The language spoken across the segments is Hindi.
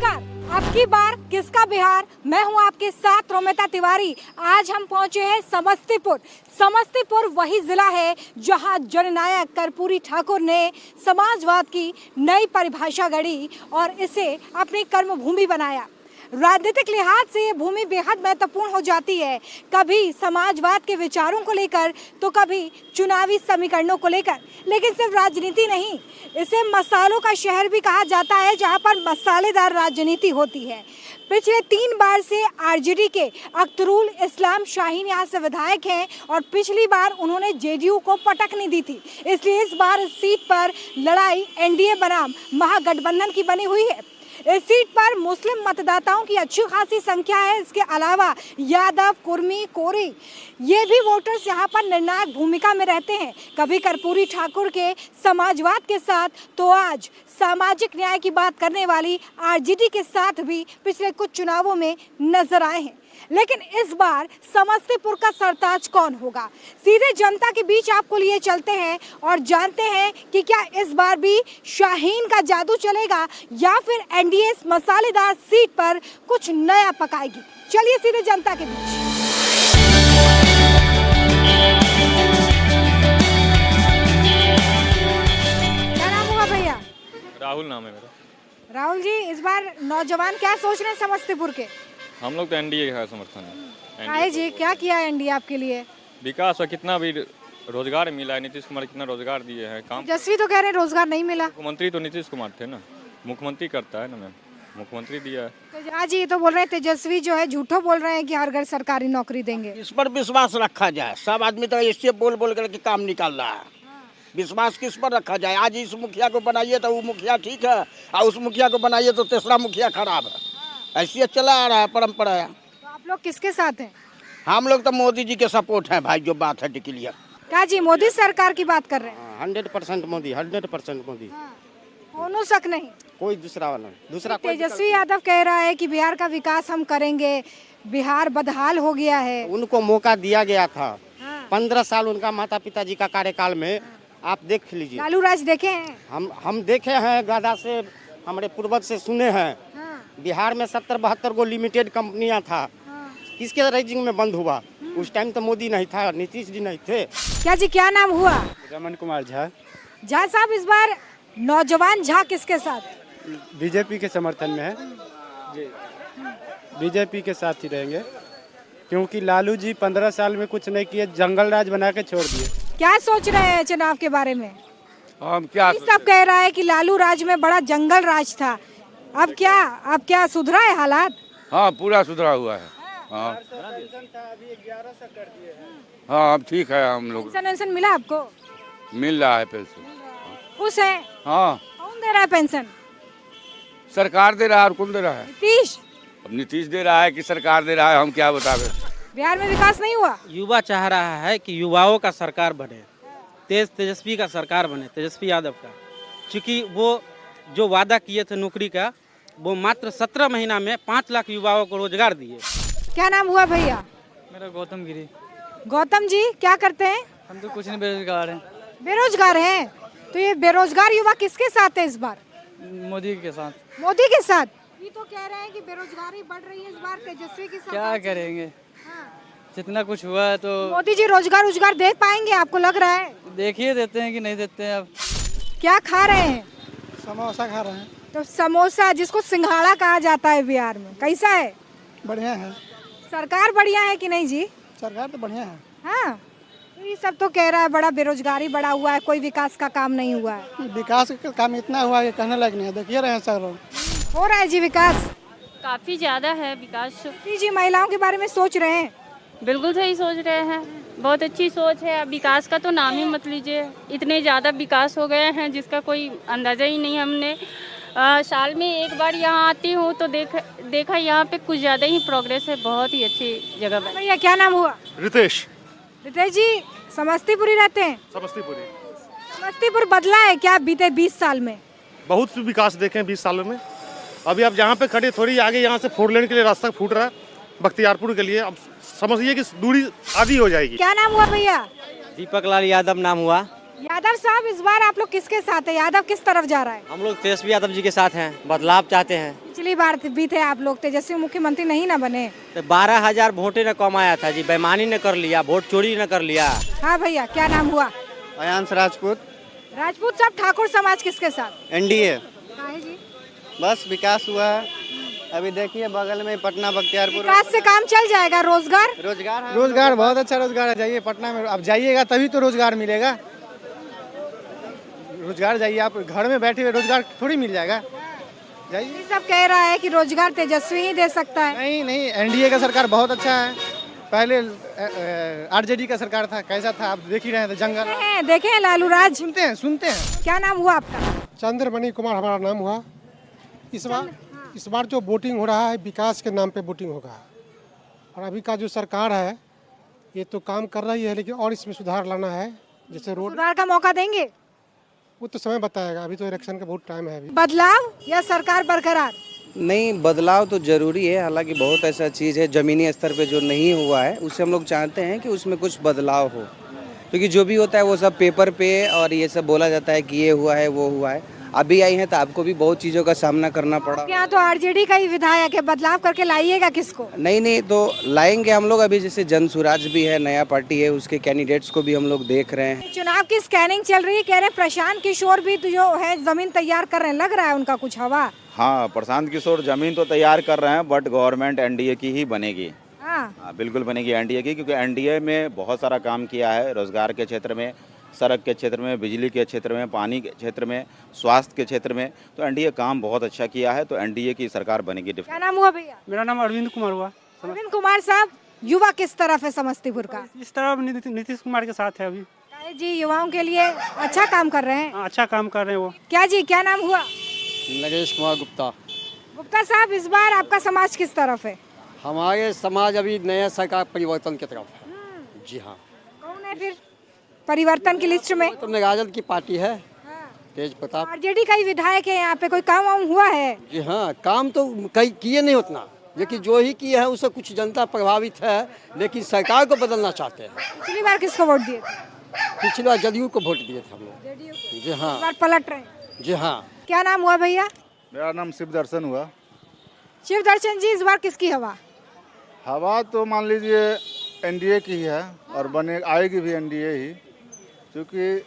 नमस्कार, अब की बार किसका बिहार। मैं हूं आपके साथ रोमिता तिवारी। आज हम पहुंचे हैं समस्तीपुर। समस्तीपुर वही जिला है जहां जननायक कर्पूरी ठाकुर ने समाजवाद की नई परिभाषा गढ़ी और इसे अपनी कर्मभूमि बनाया। राजनीतिक लिहाज से ये भूमि बेहद महत्वपूर्ण हो जाती है, कभी समाजवाद के विचारों को लेकर तो कभी चुनावी समीकरणों को लेकर। लेकिन सिर्फ राजनीति नहीं, इसे मसालों का शहर भी कहा जाता है, जहां पर मसालेदार राजनीति होती है। पिछले 3 बार से आरजेडी के अख्तरुल इस्लाम शाहीन यहाँ से विधायक हैं और पिछली बार उन्होंने जेडीयू को पटक नहीं दी थी, इसलिए इस बार इस सीट पर लड़ाई एनडीए बनाम महागठबंधन की बनी हुई है। इस सीट पर मुस्लिम मतदाताओं की अच्छी खासी संख्या है। इसके अलावा यादव, कुर्मी, कोरी ये भी वोटर्स यहाँ पर निर्णायक भूमिका में रहते हैं, कभी कर्पूरी ठाकुर के समाजवाद के साथ तो आज सामाजिक न्याय की बात करने वाली आरजेडी के साथ भी पिछले कुछ चुनावों में नजर आए हैं। लेकिन इस बार समस्तीपुर का सरताज कौन होगा, सीधे जनता के बीच आपको लिए चलते हैं और जानते हैं कि क्या इस बार भी शाहीन का जादू चलेगा या फिर एनडीए मसालेदार सीट पर कुछ नया पकाएगी। चलिए सीधे जनता के बीच। क्या नाम हुआ भैया? राहुल नाम है मेरा। राहुल जी, इस बार नौजवान क्या सोच रहे हैं समस्तीपुर के? हम लोग तो एनडीए का समर्थन है। आए जी, क्या किया एनडीए आपके लिए? विकास और कितना भी रोजगार मिला है, नीतीश कुमार कितना रोजगार दिए हैं। काम तेजस्वी तो कह रहे हैं रोजगार नहीं मिला। मुख्यमंत्री तो नीतीश कुमार थे ना, मुख्यमंत्री करता है ना मैम, मुख्यमंत्री दिया है। तो आज ये तो बोल रहे हैं तेजस्वी जो है झूठो बोल रहे हैं कि हर घर सरकारी नौकरी देंगे। इस पर विश्वास रखा जाए। सब आदमी तो इससे बोल बोल करके काम निकाल रहा है। विश्वास किस पर रखा जाए? आज इस मुखिया को बनाइए तो वो मुखिया ठीक है, और उस मुखिया को बनाइए तो तीसरा मुखिया खराब है। ऐसे चला आ रहा है परंपरा है। तो आप लोग किसके साथ हैं? हम लोग तो मोदी जी के सपोर्ट हैं भाई, जो बात है क्लियर। क्या जी, मोदी सरकार की बात कर रहे हैं? 100% मोदी, 100% मोदी। कोनो शक नहीं। कोई दूसरा वाला दूसरा कोई तेजस्वी यादव कह रहा है कि बिहार का विकास हम करेंगे, बिहार बदहाल हो गया है। उनको मौका दिया गया था। हाँ। 15 साल उनका माता पिता जी का कार्यकाल में आप देख लीजिए। लालू राज देखे हैं? हम देखे हैं, गादा से हमारे पूर्वज से सुने हैं। हाँ। बिहार में 70-72 को लिमिटेड कंपनियां था। हाँ। किसके रेजिंग में बंद हुआ? उस टाइम तो मोदी नहीं था, नीतीश जी नहीं थे। क्या जी, क्या नाम हुआ? रमन कुमार झा। झा साहब, इस बार नौजवान झा किसके साथ? बीजेपी के समर्थन में है जी, बीजेपी के साथ ही रहेंगे, क्योंकि लालू जी 15 साल में कुछ नहीं किए, जंगल राज बना के छोड़ दिए। क्या सोच रहे हैं चुनाव के बारे में? हम क्या ये सब कह रहा है कि लालू राज में बड़ा जंगल राज था, अब क्या सुधरा है हालात? हाँ, पूरा सुधरा हुआ है। हाँ हाँ, अब ठीक है। हम लोग पेंशन मिला आपको? मिल रहा है पेंशन। खुश है? हाँ, कौन दे रहा है पेंशन? सरकार दे रहा है। और कौन दे रहा है? नीतीश। अब नीतीश दे रहा है कि सरकार दे रहा है, हम क्या बतावे। बिहार में विकास नहीं हुआ? युवा चाह रहा है कि युवाओं का सरकार बने, तेजस्वी का सरकार बने, तेजस्वी यादव का। क्योंकि वो जो वादा किए थे नौकरी का, वो मात्र 17 महीना में 5 लाख युवाओं को रोजगार दिए। क्या नाम हुआ भैया? मेरा गौतम गिरी। गौतम जी, क्या करते हैं? हम तो कुछ नहीं, बेरोजगार हैं। बेरोजगार हैं? तो ये बेरोजगार युवा किसके साथ है इस बार? मोदी के साथ। मोदी के साथ? ये तो कह रहे हैं कि बेरोजगारी बढ़ रही है इस बार तेजस्वी की सरकार। क्या करेंगे, जितना कुछ हुआ है तो मोदी जी रोजगार दे पाएंगे, आपको लग रहा है? देखिए देते हैं कि नहीं देते हैं। अब क्या खा रहे हैं? समोसा खा रहे हैं। तो समोसा, जिसको सिंघाड़ा कहा जाता है बिहार में, कैसा है? बढ़िया है। सरकार बढ़िया है कि नहीं जी? सरकार तो बढ़िया है। हाँ, तो ये सब तो कह रहा है बड़ा बेरोजगारी बढ़ा हुआ है, कोई विकास का काम नहीं हुआ है। विकास का काम इतना हुआ है कहने लायक नहीं है। देखिए रहे हैं सर, हो रहा है जी विकास? काफ़ी ज़्यादा है विकास। जी, महिलाओं के बारे में सोच रहे हैं? बिल्कुल सही सोच रहे हैं, बहुत अच्छी सोच है। अब विकास का तो नाम ही मत लीजिए, इतने ज़्यादा विकास हो गए हैं जिसका कोई अंदाज़ा ही नहीं। हमने साल में एक बार यहाँ आती हूँ तो देखा यहाँ पे कुछ ज़्यादा ही प्रोग्रेस है, बहुत ही अच्छी जगह है। भैया, क्या नाम हुआ? रितेश। रितेश जी, समस्तीपुर ही रहते हैं? समस्तीपुरी। समस्तीपुर बदला है क्या बीते 20 साल में? बहुत सी विकास देखे हैं 20 सालों में। अभी आप जहाँ पे खड़े, थोड़ी आगे यहाँ से 4 लेन के लिए रास्ता फूट रहा है बख्तियारपुर के लिए। अब समझिए कि दूरी आधी हो जाएगी। क्या नाम हुआ भैया? दीपक लाल यादव नाम हुआ। यादव साहब, इस बार आप लोग किसके साथ है? यादव किस तरफ जा रहा है? हम लोग तेजस्वी यादव जी के साथ हैं, बदलाव चाहते हैं। पिछली बार भी थे आप लोग, तेजस्वी मुख्यमंत्री नहीं ना बने। तो 12,000 वोटें न कमाया था जी, बेईमानी न कर लिया, वोट चोरी न कर लिया। हाँ भैया, क्या नाम हुआ? अयांश राजपूत, राजपूत साहब, ठाकुर समाज किसके साथ? एनडीए। हाँ जी, बस विकास हुआ है। अभी देखिए बगल में पटना बख्तियारपुर, विकास से काम चल जाएगा। रोजगार रोजगार बहुत अच्छा रोजगार है। जाइए पटना में, अब जाइएगा तभी तो रोजगार मिलेगा। रोजगार जाइए, आप घर में बैठे हुए रोजगार थोड़ी मिल जाएगा। जाइए। ये सब कह रहा है कि रोजगार तेजस्वी ही दे सकता है। नहीं नहीं, एनडीए का सरकार बहुत अच्छा है। पहले आरजेडी का सरकार था, कैसा था आप देख ही रहे हैं। तो जंगल देखे हैं लालू राज। सुनते हैं। क्या नाम हुआ आपका? चंद्रमणि कुमार हमारा नाम हुआ। इस बार जो वोटिंग हो रहा है विकास के नाम पे वोटिंग होगा। और अभी का जो सरकार है ये तो काम कर रही है, लेकिन और इसमें सुधार लाना है। जैसे रोड, सुधार का मौका देंगे? वो तो समय बताएगा, अभी तो इलेक्शन का बहुत टाइम है। अभी बदलाव या सरकार बरकरार? नहीं, बदलाव तो जरूरी है। हालांकि बहुत ऐसा चीज़ है ज़मीनी स्तर पे जो नहीं हुआ है, उसे हम लोग चाहते हैं कि उसमें कुछ बदलाव हो, क्योंकि जो भी होता है वो सब पेपर पे और ये सब बोला जाता है कि ये हुआ है वो हुआ है। अभी आई हैं तो आपको भी बहुत चीज़ों का सामना करना पड़ा। यहाँ तो आरजेडी का ही विधायक है, बदलाव करके लाइएगा किसको? नहीं तो लाएंगे हम लोग। अभी जैसे जन सुराज भी है, नया पार्टी है, उसके कैंडिडेट्स को भी हम लोग देख रहे हैं। चुनाव की स्कैनिंग चल रही है, कह रहे हैं प्रशांत किशोर भी तो जो है जमीन तैयार कर रहे हैं, लग रहा है उनका कुछ हवा। हाँ, प्रशांत किशोर जमीन तो तैयार कर रहे हैं, बट गवर्नमेंट एनडीए की ही बनेगी। हाँ, बिल्कुल बनेगी एनडीए की, क्योंकि एनडीए में बहुत सारा काम किया है। रोजगार के क्षेत्र में, सड़क के क्षेत्र में, बिजली के क्षेत्र में, पानी के क्षेत्र में, स्वास्थ्य के क्षेत्र में, तो एनडीए काम बहुत अच्छा किया है। तो एनडीए की सरकार बनेगी। क्या नाम हुआ भैया? मेरा नाम अरविंद कुमार हुआ। अरविंद कुमार साहब, युवा किस तरफ है समस्तीपुर का? इस तरफ नीतीश कुमार के साथ है। अभी जी युवाओं के लिए अच्छा काम कर रहे हैं। अच्छा काम कर रहे हैं वो। क्या जी, क्या नाम हुआ? नगेश कुमार गुप्ता। गुप्ता साहब, इस बार आपका समाज किस तरफ है? हमारे समाज अभी नया सरकार परिवर्तन की तरफ है। जी हाँ। कौन है फिर परिवर्तन की लिस्ट में? तो राजद की पार्टी है, तेज प्रताप। आरजेडी का ही विधायक है यहाँ पे, कोई काम वाम हुआ है? जी हाँ, काम तो कई किए नहीं उतना, लेकिन जो ही किए हैं उससे कुछ जनता प्रभावित है, लेकिन सरकार को बदलना चाहते हैं। पिछली बार किसको वोट दिए थे? पिछली बार जदयू को वोट दिए थे हम लोग। जी हाँ। इस बार पलट रहे हैं। जी हाँ। क्या नाम हुआ भैया? मेरा नाम शिव दर्शन हुआ। शिव दर्शन जी, इस बार किसकी हवा? हवा तो मान लीजिए एनडीए की है, और बने आएगी भी एनडीए ही, क्योंकि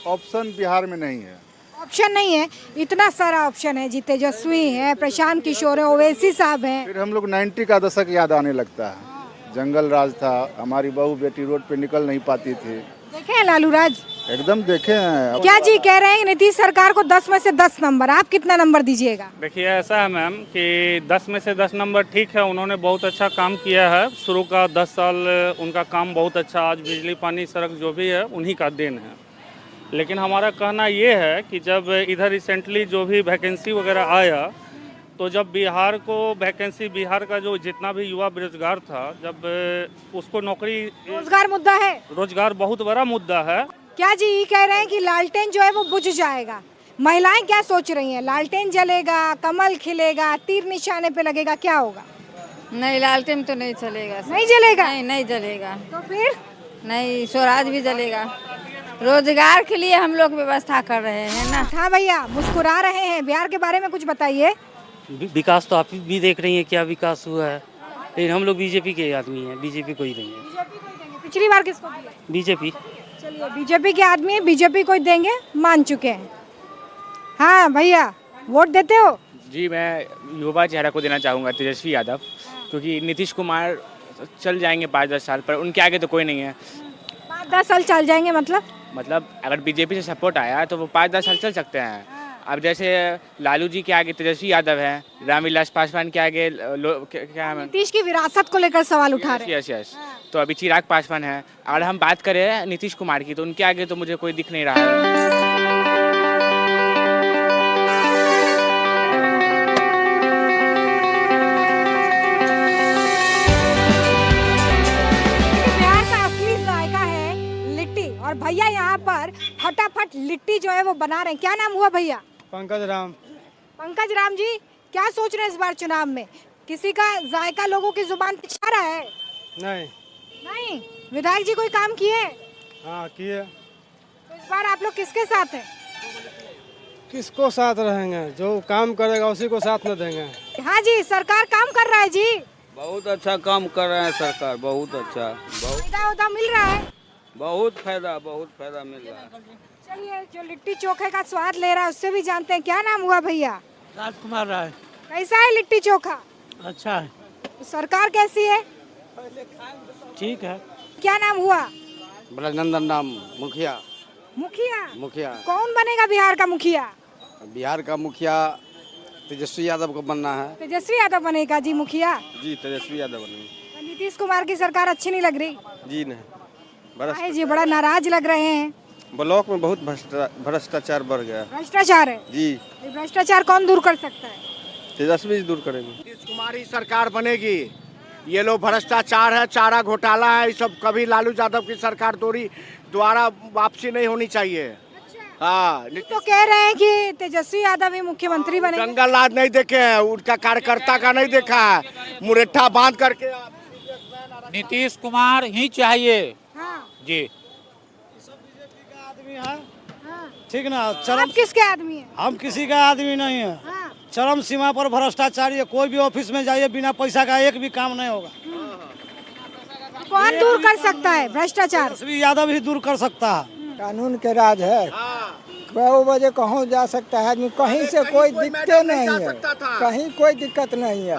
ऑप्शन बिहार में नहीं है। ऑप्शन नहीं है? इतना सारा ऑप्शन है जी, तेजस्वी है, प्रशांत किशोर है, ओवैसी साहब हैं। फिर हम लोग 90 का दशक याद आने लगता है। जंगल राज था, हमारी बहू बेटी रोड पे निकल नहीं पाती थी। देखे हैं लालू राज? एकदम देखे हैं। क्या जी कह रहे हैं नीतीश सरकार को 10 में से 10 नंबर, आप कितना नंबर दीजिएगा? देखिए ऐसा है मैम कि 10 में से 10 नंबर ठीक है। उन्होंने बहुत अच्छा काम किया है। शुरू का 10 साल उनका काम बहुत अच्छा, आज बिजली पानी सड़क जो भी है उन्हीं का देन है। लेकिन हमारा कहना ये है कि जब इधर रिसेंटली जो भी वैकेंसी वगैरह आया, तो जब बिहार को वैकेंसी, बिहार का जो जितना भी युवा बेरोजगार था, जब उसको नौकरी, रोजगार मुद्दा है, रोजगार बहुत बड़ा मुद्दा है। क्या जी ये कह रहे हैं कि लालटेन जो है वो बुझ जाएगा? महिलाएं क्या सोच रही हैं? लालटेन जलेगा, कमल खिलेगा, तीर निशाने पे लगेगा, क्या होगा? नहीं, लालटेन तो नहीं चलेगा। नहीं जलेगा? नहीं जलेगा। तो फिर? नहीं, स्वराज भी जलेगा। रोजगार के लिए हम लोग व्यवस्था कर रहे हैं ना। हाँ भैया, मुस्कुरा रहे हैं। बिहार के बारे में कुछ बताइए। विकास तो आप भी देख रही हैं, क्या विकास हुआ है। लेकिन हम लोग बीजेपी के आदमी हैं, बीजेपी को ही देंगे। पिछली बार किसको दिया? बीजेपी। चलिए, बीजेपी के आदमी हैं, बीजेपी को ही देंगे, मान चुके हैं। हाँ भैया, वोट देते हो? जी, मैं युवा चेहरा को देना चाहूँगा, तेजस्वी यादव, क्योंकि नीतीश कुमार चल जाएंगे 5-10 साल पर, उनके आगे तो कोई नहीं है। 5-10 साल चल जाएंगे मतलब अगर बीजेपी से सपोर्ट आया तो वो 5-10 साल चल सकते हैं। अब जैसे लालू जी के आगे तेजस्वी यादव है, रामविलास पासवान के आगे क्या है, नीतीश की विरासत को लेकर सवाल उठा रहे हैं। यस। तो अभी चिराग पासवान है। अगर हम बात करें नीतीश कुमार की, तो उनके आगे तो मुझे कोई दिख नहीं रहा है। और भैया यहाँ पर फटाफट लिट्टी जो है वो बना रहे हैं। क्या नाम हुआ भैया? पंकज राम। पंकज राम जी, क्या सोच रहे हैं इस बार चुनाव में? किसी का जायका लोगों की जुबान पे छा रहा है? नहीं। नहीं? विधायक जी कोई काम किए? हाँ किए। तो इस इस बार आप लोग किसके साथ हैं? किसको साथ रहेंगे? जो काम करेगा उसी को साथ न देंगे। हाँ जी, सरकार काम कर रहा है जी। बहुत अच्छा काम कर रहे हैं सरकार, बहुत अच्छा, फायदा उदा मिल रहा है। बहुत फायदा मिल रहा है। चलिए, जो लिट्टी चोखे का स्वाद ले रहा है उससे भी जानते हैं। क्या नाम हुआ भैया? राजकुमार राय। कैसा है लिट्टी चोखा? अच्छा है, सरकार कैसी है? ठीक है। क्या नाम हुआ? ब्रजनंदन नाम मुखिया। मुखिया कौन बनेगा बिहार का मुखिया? बिहार का मुखिया तेजस्वी यादव को बनना है। तेजस्वी यादव बनेगा जी मुखिया। जी, तेजस्वी यादव बनेगा। नीतीश कुमार की सरकार अच्छी नहीं लग रही? जी नहीं, है जी, बड़ा नाराज लग रहे हैं। ब्लॉक में बहुत भ्रष्टाचार बढ़ गया। भ्रष्टाचार है जी, ये भ्रष्टाचार कौन दूर कर सकता है? तेजस्वी दूर करेंगे। नीतीश कुमार ही सरकार बनेगी। ये लोग भ्रष्टाचार है, चारा घोटाला है, ये सब कभी लालू यादव की सरकार द्वारा वापसी नहीं होनी चाहिए। हाँ, तो कह रहे हैं कि तेजस्वी यादव ही मुख्यमंत्री बने। जंगल राज नहीं देखे हैं, उनका कार्यकर्ता का नहीं देखा है, मुरेठा बांध करके। नीतीश कुमार ही चाहिए। हाँ। जी, ठीक ना? आप किसके आदमी हैं? हम किसी का आदमी नहीं है। हाँ। चरम सीमा पर भ्रष्टाचारी है। कोई भी ऑफिस में जाइए, बिना पैसा का एक भी काम नहीं होगा। कौन दूर कर सकता है भ्रष्टाचार? तेजस्वी यादव ही दूर कर सकता है। कानून के राज है। कई बजे कहाँ जा सकता है आदमी, कहीं से कोई दिक्कत नहीं है, कहीं कोई दिक्कत नहीं है।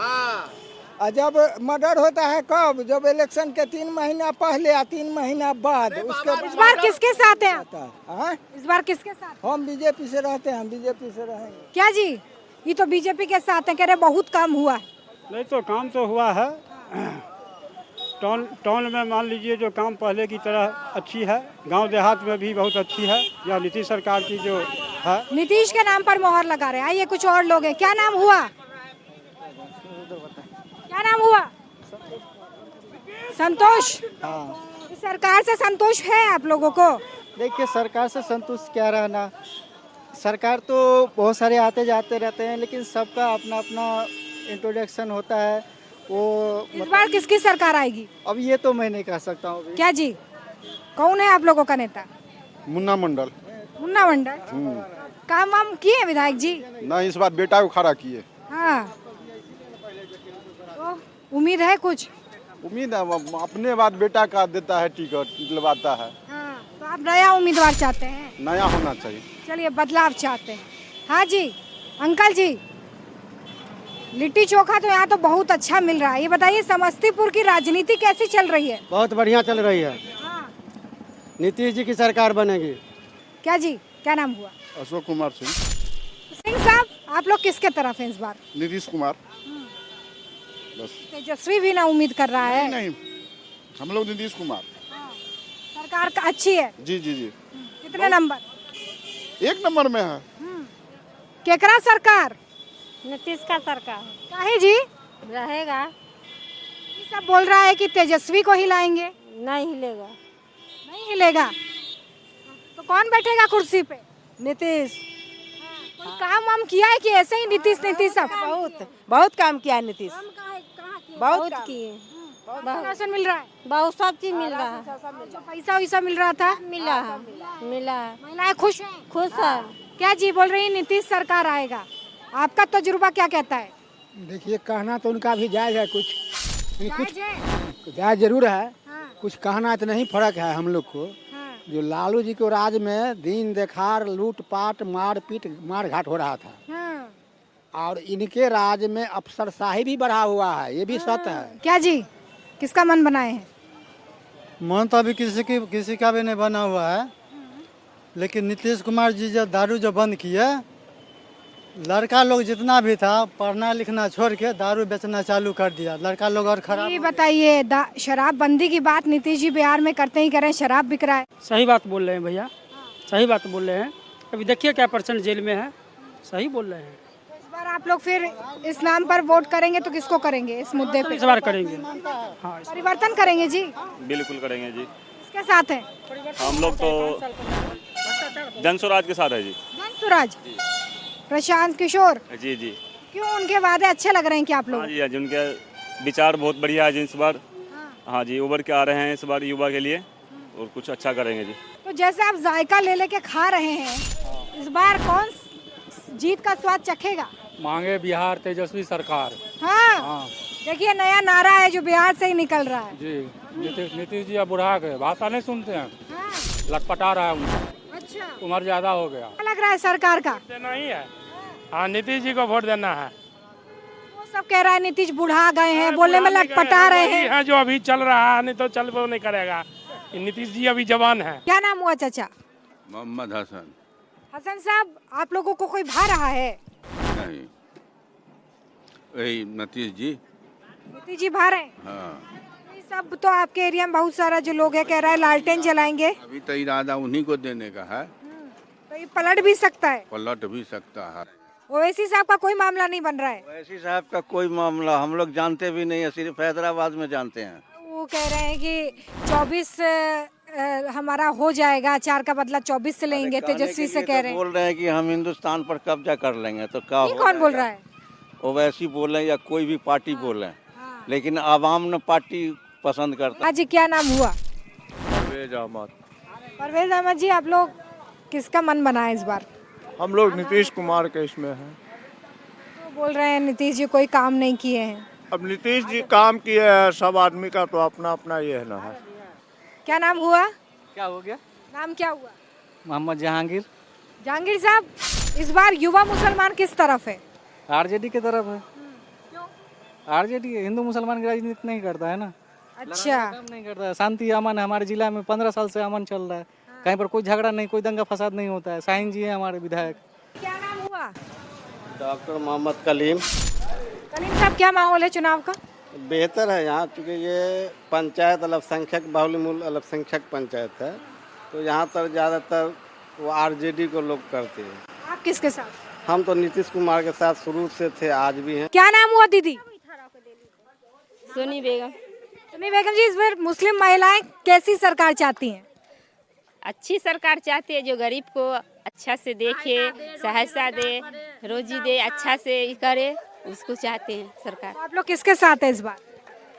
और जब मर्डर होता है कब? जब इलेक्शन के 3 महीना पहले या 3 महीना बाद। उसके इस बार किसके साथ हैं आप? हाँ? इस बार किसके साथ? हम बीजेपी से रहते हैं, बीजेपी से रहेंगे। क्या जी, ये तो बीजेपी के साथ हैं, कह रहे बहुत काम हुआ है। नहीं तो काम तो हुआ है। टाउन में मान लीजिए जो काम पहले की तरह अच्छी है, गांव देहात में भी बहुत अच्छी है। या नीतीश सरकार की जो है, नीतीश के नाम पर मोहर लगा रहे हैं। आइए कुछ और लोग हैं। क्या नाम हुआ? क्या नाम हुआ? संतोष। हाँ। सरकार से संतोष है आप लोगों को? देखिए, सरकार से संतुष्ट क्या रहना। सरकार तो बहुत सारे आते जाते रहते हैं, लेकिन सबका अपना अपना इंट्रोडक्शन होता है। वो इस बार किसकी सरकार आएगी? अब ये तो मैं नहीं कह सकता हूँ। क्या जी, कौन है आप लोगों का नेता? मुन्ना मंडल। मुन्ना मंडल काम वाम किए विधायक जी? ना, इस बार बेटा को खड़ा किए। हाँ, तो उम्मीद है कुछ? उम्मीद है, अपने बाद बेटा का देता है, टिकट दिलवाता है। हाँ, तो आप नया उम्मीदवार चाहते हैं? नया होना चाहिए। चलिए, बदलाव चाहते हैं। हाँ जी, अंकल जी, लिट्टी चोखा तो यहाँ तो बहुत अच्छा मिल रहा है। ये बताइए, समस्तीपुर की राजनीति कैसी चल रही है? बहुत बढ़िया चल रही है। हाँ। नीतीश जी की सरकार बनेगी। क्या जी, क्या नाम हुआ? अशोक कुमार सिंह साहब, आप लोग किसके तरफ हैं इस बार? नीतीश कुमार। बस। तेजस्वी भी ना उम्मीद कर रहा है? नहीं, हम लोग नीतीश कुमार। सरकार का अच्छी है? जी जी जी। कितने नंबर? 1 नंबर में है। केकरा सरकार? नीतीश का सरकार काहे जी? रहेगा। ये सब बोल रहा है कि तेजस्वी को हिलाएंगे। नहीं हिलेगा। नहीं हिलेगा तो कौन बैठेगा कुर्सी पे? नीतीश। कोई काम वाम किया है कि ऐसे ही नीतीश नीतीश सब? बहुत काम किया है नीतीश। बहुत किए। राशन मिल रहा है? बहुत सब चीज मिल रहा है। जो पैसा वैसा मिल रहा था? मिला है। महिलाएं खुश हैं? खुश है। क्या जी बोल रही है नीतीश सरकार आएगा? आपका तजुर्बा क्या कहता है? देखिए, कहना तो उनका भी जायज है, कुछ जायज जरूर है। हाँ। कुछ कहना तो नहीं, फर्क है हम लोग को। हाँ। जो लालू जी के राज में दिन देखार लूटपाट मारपीट मारघाट हो रहा था, हाँ। और इनके राज में अफसरशाही भी बढ़ा हुआ है, ये भी सत्य है। क्या जी, किसका मन बनाए हैं? मन तो अभी किसी का भी नहीं बना हुआ है, लेकिन नीतीश कुमार जी जो दारू जो बंद किए, लड़का लोग जितना भी था पढ़ना लिखना छोड़ के दारू बेचना चालू कर दिया। लड़का लोग और खराब। ये बताइए, शराबबंदी की बात नीतीश जी बिहार में करते ही करें, शराब बिक रहा है। सही बात बोल रहे हैं भैया, सही बात बोल रहे हैं। अभी देखिए क्या % जेल में है, सही बोल रहे हैं। इस बार आप लोग फिर इस नाम पर वोट करेंगे तो किसको करेंगे इस मुद्दे पे? इस बार करेंगे। हाँ, परिवर्तन करेंगे जी? बिल्कुल करेंगे जी। किसके साथ है? हम लोग तो जनस्वराज के साथ है जी। जनस्वराज, प्रशांत किशोर जी जी। क्यों, उनके वादे अच्छे लग रहे हैं क्या आप लोग? हाँ जी, उनके विचार बहुत बढ़िया है जी इस बार। हाँ जी, उभर के आ रहे हैं इस बार युवा के लिए, और कुछ अच्छा करेंगे जी। तो तो जैसे आप जायका ले लेके खा रहे हैं, इस बार कौन जीत का स्वाद चखेगा? मांगे बिहार तेजस्वी सरकार। हाँ, देखिए नया नारा है जो बिहार से ही निकल रहा है। जी नीतीश जी अब बुढ़ा गए, भाषा नहीं सुनते हैं, लटपटा रहा है उनको। अच्छा, उम्र ज्यादा हो गया। क्या लग रहा है सरकार का? देना ही है, हाँ नीतीश जी को वोट देना है। वो सब कह रहा है नीतीश बुढ़ा गए हैं, बोलने में लटपटा रहे हैं। जो अभी चल रहा है, नहीं तो चल वो नहीं करेगा। नीतीश जी अभी जवान है। क्या नाम हुआ चाचा? मोहम्मद हसन। हसन साहब, आप लोगों को कोई भा रहा है? नहीं, वही नीतीश जी। नीतीश जी भा रहे हैं? हाँ, ये सब तो आपके एरिया में बहुत सारा जो लोग है कह रहा है लालटेन जलाएंगे। अभी तो इरादा उन्हीं को देने का है। तो ये पलट भी सकता है? पलट भी सकता है। ओवैसी साहब का कोई मामला नहीं बन रहा है? ओवैसी साहब का कोई मामला हम लोग जानते भी नहीं है, सिर्फ हैदराबाद में जानते हैं। वो कह रहे हैं कि 24 हमारा हो जाएगा, 4 का बदला 24 से लेंगे, तेजस्वी से कह रहे हैं। बोल रहे हैं कि हम हिंदुस्तान पर कब्जा कर लेंगे, तो क्या ये कौन बोल रहा है? ओवैसी बोले या कोई भी पार्टी बोले, लेकिन आवाम ने पार्टी पसंद करता। आज क्या नाम हुआ? परवेज अहमद। परवेज अहमद जी, आप लोग किसका मन बना है इस बार? हम लोग नीतीश कुमार के इसमें हैं। तो बोल रहे हैं नीतीश जी कोई काम नहीं किए हैं। अब नीतीश जी काम किए हैं, सब आदमी का तो अपना अपना ये है ना है। क्या नाम हुआ? क्या हो गया? नाम क्या हुआ? मोहम्मद जहांगीर। जहांगीर साहब, इस बार युवा मुसलमान किस तरफ है? आरजेडी की तरफ है। आरजेडी हिंदू मुसलमान की राजनीति नहीं करता है ना। अच्छा, नहीं करता है, शांति अमन है हमारे जिला में, 15 साल से अमन चल रहा है। कहीं पर कोई झगड़ा नहीं, कोई दंगा फसाद नहीं होता है। शाहीन जी है हमारे विधायक। क्या नाम हुआ? डॉक्टर मोहम्मद कलीम। कलीम साहब, क्या माहौल है चुनाव का? बेहतर है यहाँ, क्योंकि ये पंचायत अल्पसंख्यक बाहुल्य अल्पसंख्यक पंचायत है, तो यहाँ पर ज़्यादातर वो आरजेडी को लोग करते हैं। आप किसके साथ? हम तो नीतीश कुमार के साथ शुरू से थे, आज भी हैं। क्या नाम हुआ दीदी? सोनी बेगम। सोनी बेगम जी, इस बार मुस्लिम महिलाएं कैसी सरकार चाहती हैं? अच्छी सरकार चाहती है, जो गरीब को अच्छा से देखे, सहायता दे, रोजी दे, अच्छा से करे, उसको चाहते हैं सरकार। आप लोग किसके साथ है इस बार?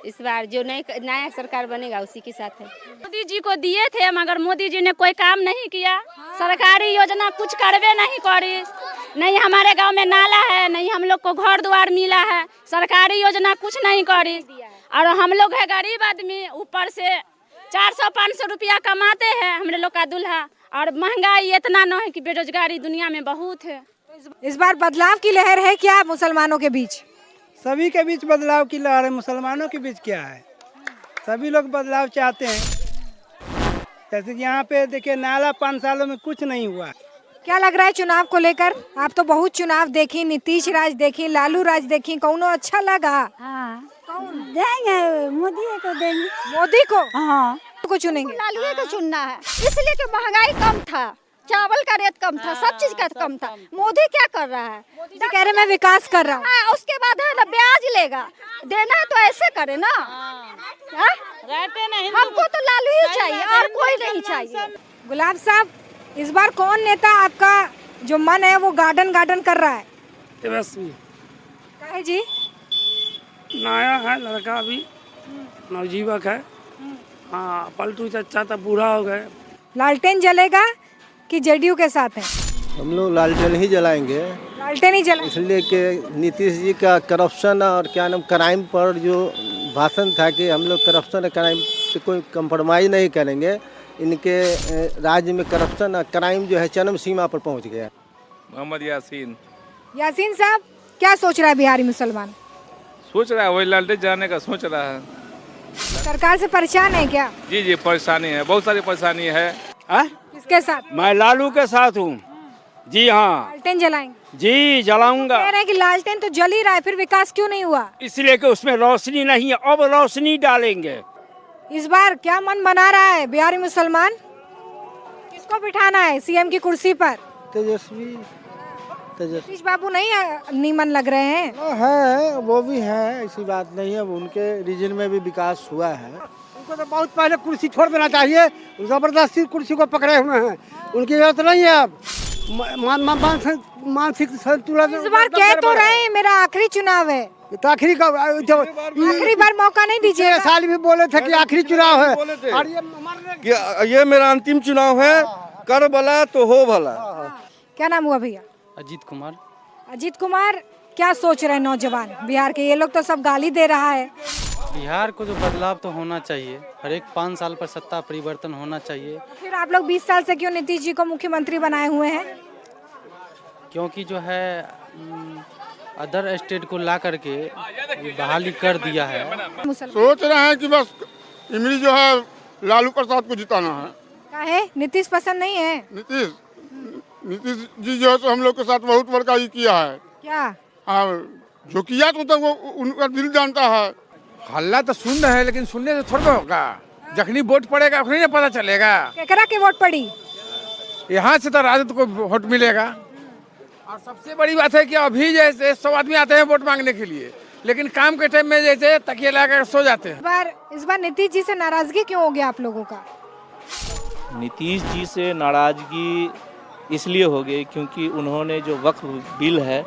इस बार जो नया सरकार बनेगा उसी के साथ है। मोदी जी को दिए थे, मगर मोदी जी ने कोई काम नहीं किया। सरकारी योजना कुछ करवे नहीं करी। नहीं हमारे गांव में नाला है, नहीं हम लोग को घर द्वार मिला है। सरकारी योजना कुछ नहीं करी। और हम लोग है गरीब आदमी, ऊपर से 400-500 रुपया कमाते हैं हम लोग का दूल्हा। और महंगाई इतना न है कि बेरोजगारी दुनिया में बहुत है। इस बार बदलाव की लहर है क्या मुसलमानों के बीच? सभी के बीच बदलाव की लहर है, मुसलमानों के बीच क्या है? सभी लोग बदलाव चाहते हैं। जैसे कि यहाँ पे देखिए, नाला 5 सालों में कुछ नहीं हुआ। क्या लग रहा है चुनाव को लेकर? आप तो बहुत चुनाव देखी, नीतीश राज देखी, लालू राज देखी, कौन अच्छा लगा? हाँ, देंगे मोदी को, देंगे मोदी को। हाँ, को चुनेंगे? लालू को चुनना है, इसलिए कि महंगाई कम था, चावल का रेट कम था, सब चीज का कम था। मोदी क्या कर रहा है? मोदी जी कह रहे मैं विकास कर रहा हूँ। उसके बाद है ना ब्याज लेगा, देना है तो ऐसे करे ना। रहते नहीं, हमको तो लालू ही चाहिए और कोई नहीं चाहिए। गुलाब साहब, इस बार कौन नेता आपका जो मन है वो गार्डन कर रहा है? तेजस्वी। काहे जी? नया है लड़का, अभी नवजीवक है। हाँ, पलटू चाचा तो बूढ़ा हो गए। लालटेन जलेगा कि जेडीयू के साथ है? हम लोग लालटेन ही जलाएंगे, लालटेन ही जलाएंगे, इसलिए कि नीतीश जी का करप्शन और क्या नाम क्राइम पर जो भाषण था कि हम लोग करप्शन और क्राइम पे कोई कंप्रोमाइज नहीं करेंगे। इनके राज्य में करप्शन और क्राइम जो है चरम सीमा पर पहुंच गया। मोहम्मद यासीन। यासीन साहब, क्या सोच रहा है बिहारी मुसलमान? सोच रहा है वही लालटेन जाने का सोच रहा है। सरकार से परेशान है क्या? जी परेशानी है, बहुत सारी परेशानी है। किसके साथ? मैं लालू के साथ हूँ। जी हाँ, लालटेन जलाएंगे? जी जलाऊंगा। कह रहे हैं कि लालटेन तो जल ही रहा है, फिर विकास क्यों नहीं हुआ? इसलिए कि उसमें रोशनी नहीं है, अब रोशनी डालेंगे। इस बार क्या मन बना रहा है बिहारी मुसलमान? किसको बिठाना है सीएम की कुर्सी पर? तेजस्वी नीतीश बाबू नहीं मन लग रहे हैं? है, वो भी है, ऐसी बात नहीं है। उनके रीजन में भी विकास हुआ है। उनको तो बहुत पहले कुर्सी छोड़ देना चाहिए, जबरदस्ती कुर्सी को पकड़े हुए हैं। उनकी जरूरत नहीं है अब। मानसिक संतुलन। इस बार कह तो रहे हैं मेरा आखिरी चुनाव है, तो आखिरी का आखिरी बार मौका नहीं दीजिए। साल भी बोले थे कि आखिरी चुनाव है और ये मेरा अंतिम चुनाव है, कर भला तो हो भला। क्या नाम हुआ भैया? अजीत कुमार। अजीत कुमार, क्या सोच रहे हैं नौजवान बिहार के? ये लोग तो सब गाली दे रहा है। बिहार को जो बदलाव तो होना चाहिए, हर एक 5 साल पर सत्ता परिवर्तन होना चाहिए। फिर आप लोग 20 साल से क्यों नीतीश जी को मुख्यमंत्री बनाए हुए हैं? क्योंकि जो है अदर स्टेट को ला करके बहाली कर दिया है। सोच रहे हैं कि बस इमली जो है लालू प्रसाद को जिताना है। क्या है, नीतीश पसंद नहीं है? नीतीश जी जो है तो हम लोग के साथ बहुत बड़का ये किया है। क्या? हाँ, जो किया तो वो उनका दिल जानता है। हल्ला तो सुन रहे हैं, लेकिन सुनने से थोड़ा होगा। जखनी वोट पड़ेगा उन्हें पता चलेगा। केकरा की वोट पड़ी? यहाँ से तो राजद को वोट मिलेगा। और सबसे बड़ी बात है कि अभी जैसे 100 आदमी आते हैं वोट मांगने के लिए, लेकिन काम के टाइम में जैसे तकिया लगा सो जाते हैं। इस बार नीतीश जी से नाराजगी क्यों हो गया आप लोगों का? नीतीश जी से नाराजगी इसलिए हो गई क्योंकि उन्होंने जो वक्फ बिल है,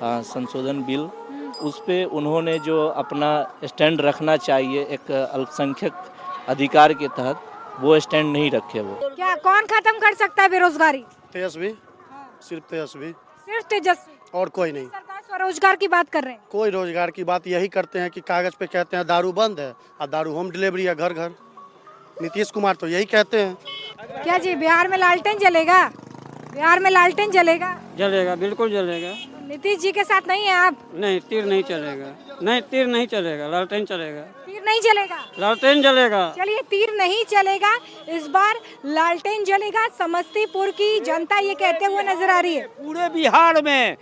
संशोधन बिल, उस पे उन्होंने जो अपना स्टैंड रखना चाहिए एक अल्पसंख्यक अधिकार के तहत, वो स्टैंड नहीं रखे। वो क्या कौन खत्म कर सकता है बेरोजगारी? तेजस्वी, सिर्फ तेजस्वी, सिर्फ तेजस्वी और कोई नहीं। सरकार स्वरोजगार की बात कर रहे हैं। कोई रोजगार की बात यही करते हैं कि कागज पे कहते हैं दारू बंद है और दारू होम डिलीवरी है घर घर। नीतीश कुमार तो यही कहते हैं। क्या जी बिहार में लालटेन जलेगा? बिहार में लालटेन जलेगा? जलेगा, बिल्कुल जलेगा। नीतीश जी के साथ नहीं है आप? नहीं, तीर नहीं चलेगा। नहीं, तीर नहीं चलेगा, लालटेन चलेगा। तीर नहीं चलेगा? लालटेन जलेगा। चलिए, तीर नहीं चलेगा, इस बार लालटेन जलेगा। समस्तीपुर की जनता ये कहते हुए नजर आ रही है। पूरे बिहार में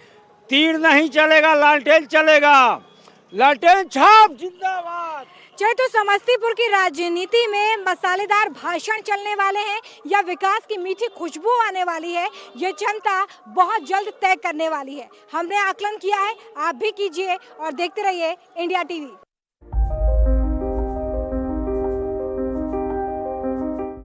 तीर नहीं चलेगा, लालटेन चलेगा। लालटेन छाप जिंदाबाद। चाहे तो समस्तीपुर की राजनीति में मसालेदार भाषण चलने वाले हैं या विकास की मीठी खुशबू आने वाली है, ये जनता बहुत जल्द तय करने वाली है। हमने आकलन किया है, आप भी कीजिए और देखते रहिए इंडिया टीवी।